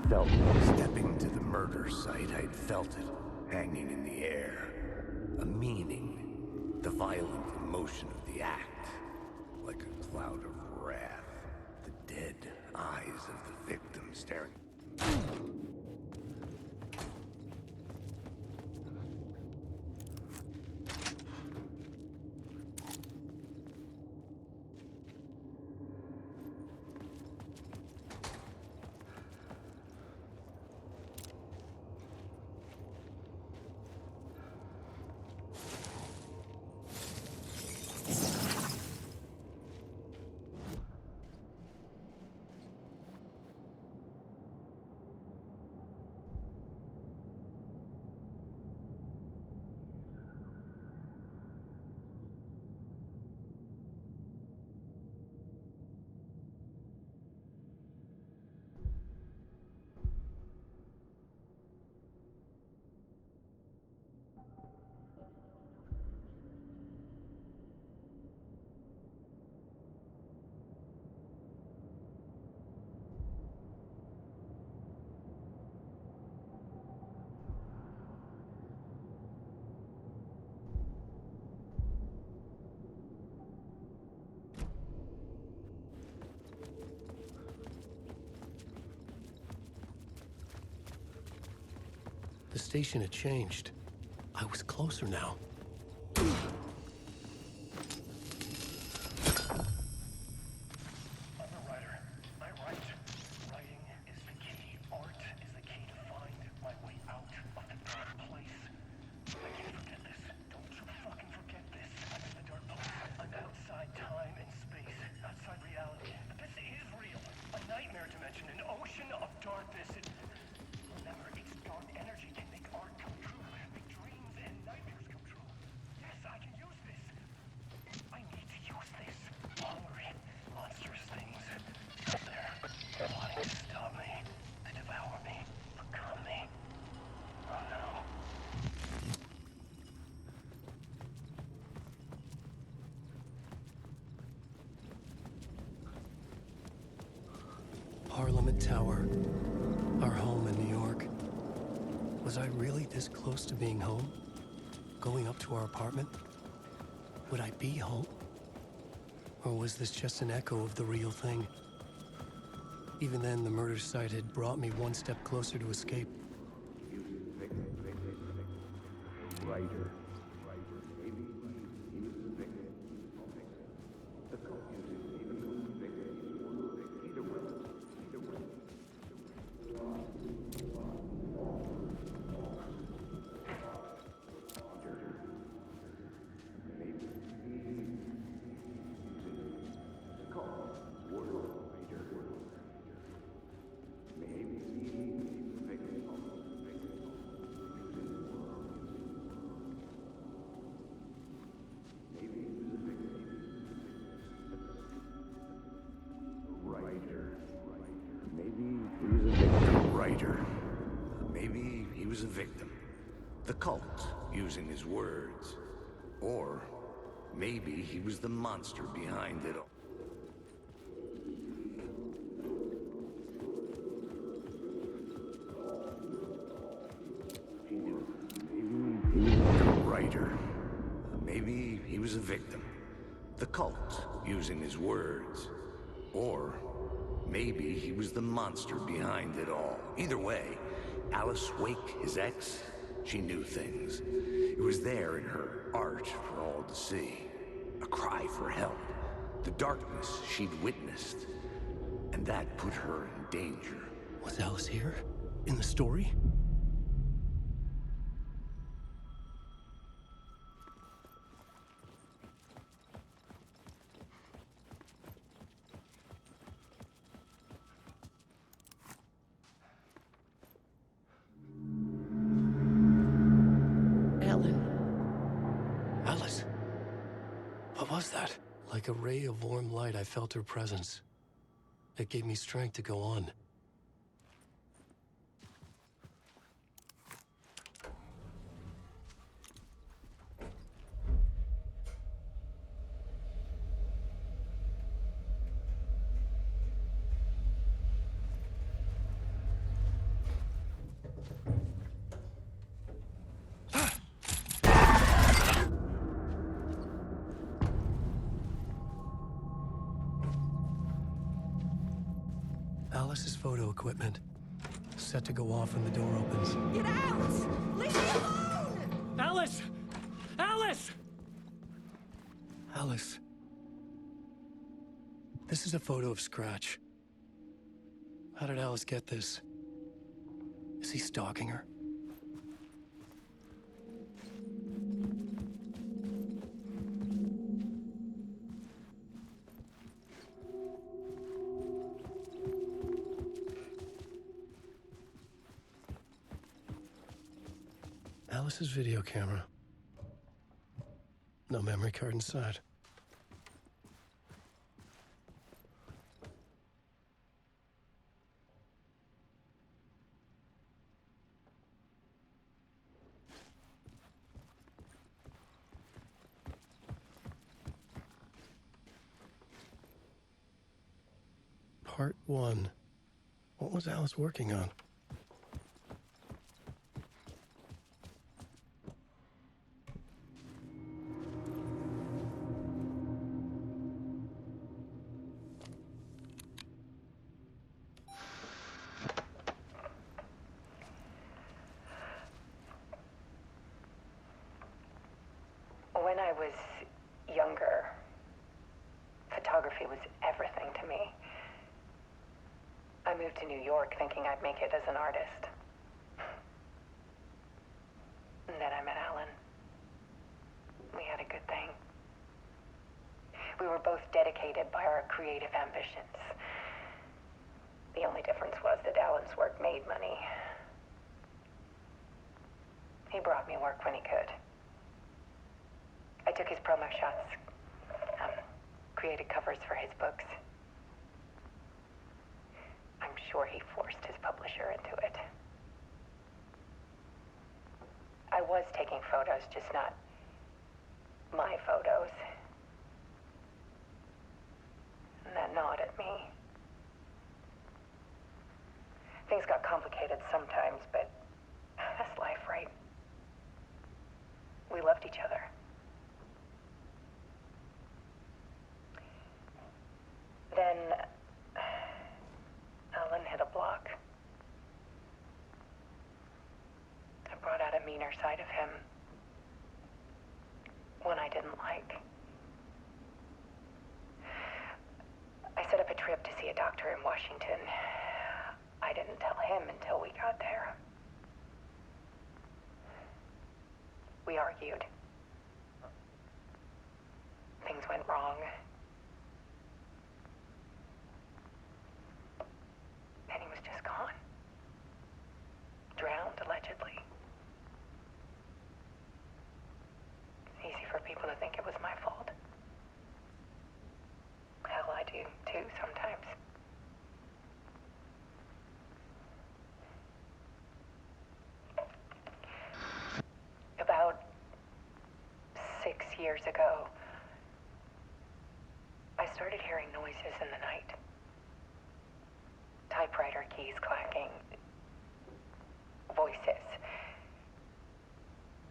felt it. Stepping to the murder site, I'd felt it, hanging in the air. A meaning, the violent emotion of the act, like a cloud of wrath. The dead eyes of the victim staring. The station had changed. I was closer now. I'm a writer. I write. Writing is the key. Art is the key to find my way out of the dark place. I can't forget this. Don't you fucking forget this. I'm in the dark place. I'm outside time and space. Outside reality. But this is real. A nightmare dimension. An ocean of darkness. Remember, its dark energy can make art come true. Make dreams and nightmares come true. Yes, I can use this. I need to use this. Hungry, monstrous things out there, wanting to stop me, to devour me, become me. Oh no. Parliament Tower. Our home in New York. Was I really this close to being home? Going up to our apartment? Would I be home? Or was this just an echo of the real thing? Even then, the murder site had brought me one step closer to escape. Writer. Maybe he was a victim. The cult, using his words. Or maybe he was the monster behind it all. Writer. Maybe he was a victim. The cult, using his words. Or maybe he was the monster behind it all. Either way, Alice Wake, his ex, she knew things. It was there in her art for all to see. A cry for help. The darkness she'd witnessed. And that put her in danger. Was Alice here? In the story? Alice? What was that? Like a ray of warm light, I felt her presence. It gave me strength to go on. Alice's photo equipment. Set to go off when the door opens. Get out! Leave me alone! Alice! Alice! Alice. This is a photo of Scratch. How did Alice get this? Is he stalking her? Alice's video camera. No memory card inside. Part 1. What was Alice working on? When I was younger, photography was everything to me. I moved to New York thinking I'd make it as an artist. And then I met Alan. We had a good thing. We were both dedicated by our creative ambitions. The only difference was that Alan's work made money. He brought me work when he could. I took his promo shots, created covers for his books. I'm sure he forced his publisher into it. I was taking photos, just not my photos. And that gnawed at me. Things got complicated sometimes, but that's life, right? We loved each other. Then Alan hit a block. I brought out a meaner side of him. One I didn't like. I set up a trip to see a doctor in Washington. I didn't tell him until we got there. We argued. Things went wrong. And he was just gone. Drowned, allegedly. It's easy for people to think it was my fault. Hell, I do too sometimes. About 6 years ago, I started hearing noises in the night. Typewriter keys clacking. Voices.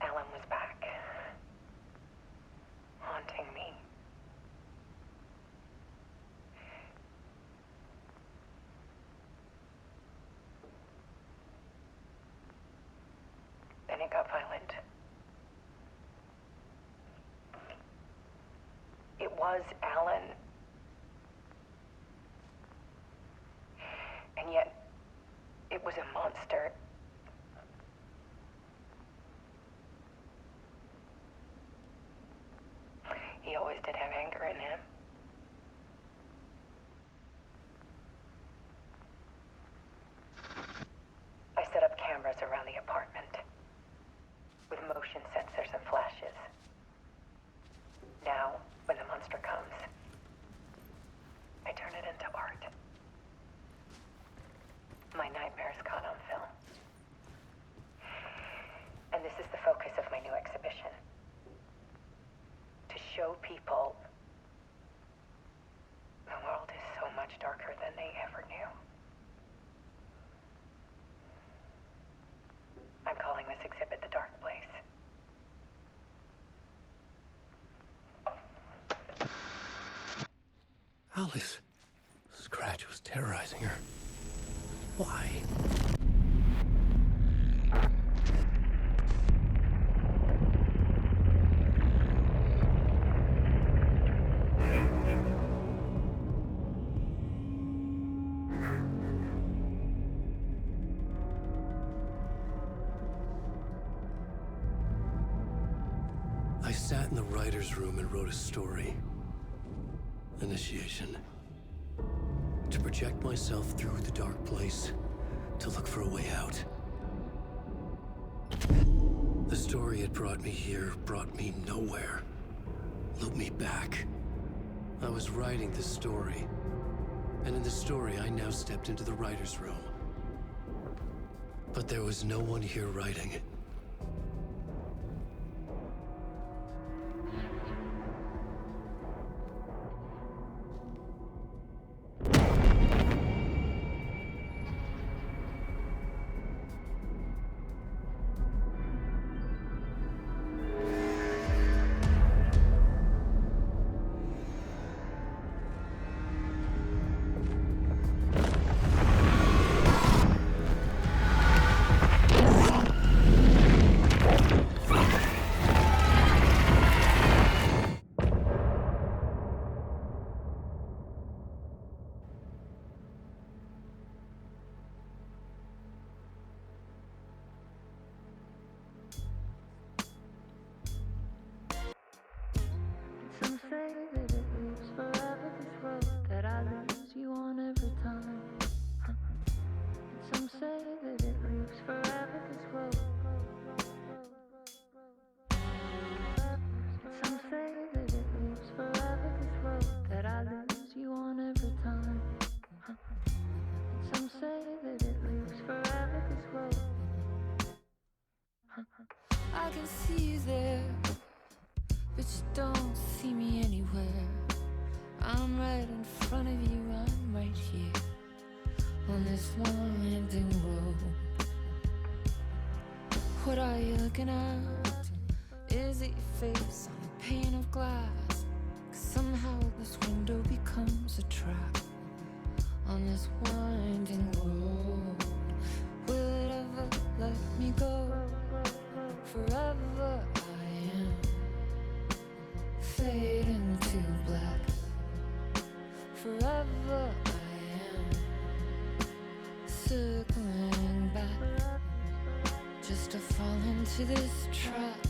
Alan was back. Haunting me. Then it got violent. It was Alan. And yet, it was a monster. He always did have anger in him. I set up cameras around the apartment with motion sensors and flashes. Now, when the monster comes, I turn it into art. My nightmares caught on film. And this is the focus of my new exhibition. To show people the world is so much darker than they ever knew. I'm calling this exhibit The Dark Place. Alice. Scratch was terrorizing her. Why? I sat in the writer's room and wrote a story. Initiation. To project myself through the dark place, to look for a way out. The story had brought me here, brought me nowhere. Looped me back. I was writing the story. And in the story, I now stepped into the writer's room. But there was no one here writing. Some say that it lives forever, this road that I lose you on every time. Some say that it lives forever, this road. Some say that it lives forever, this road that I lose you on every time. Some say that it lives forever, this road. I can see you there, but you don't see me anywhere. I'm right in front of you, I'm right here on this winding road. What are you looking at? Is it your face on a pane of glass? 'Cause somehow this window becomes a trap on this winding road. Will it ever let me go? Forever I am fading to black. Forever I am circling back, just to fall into this trap.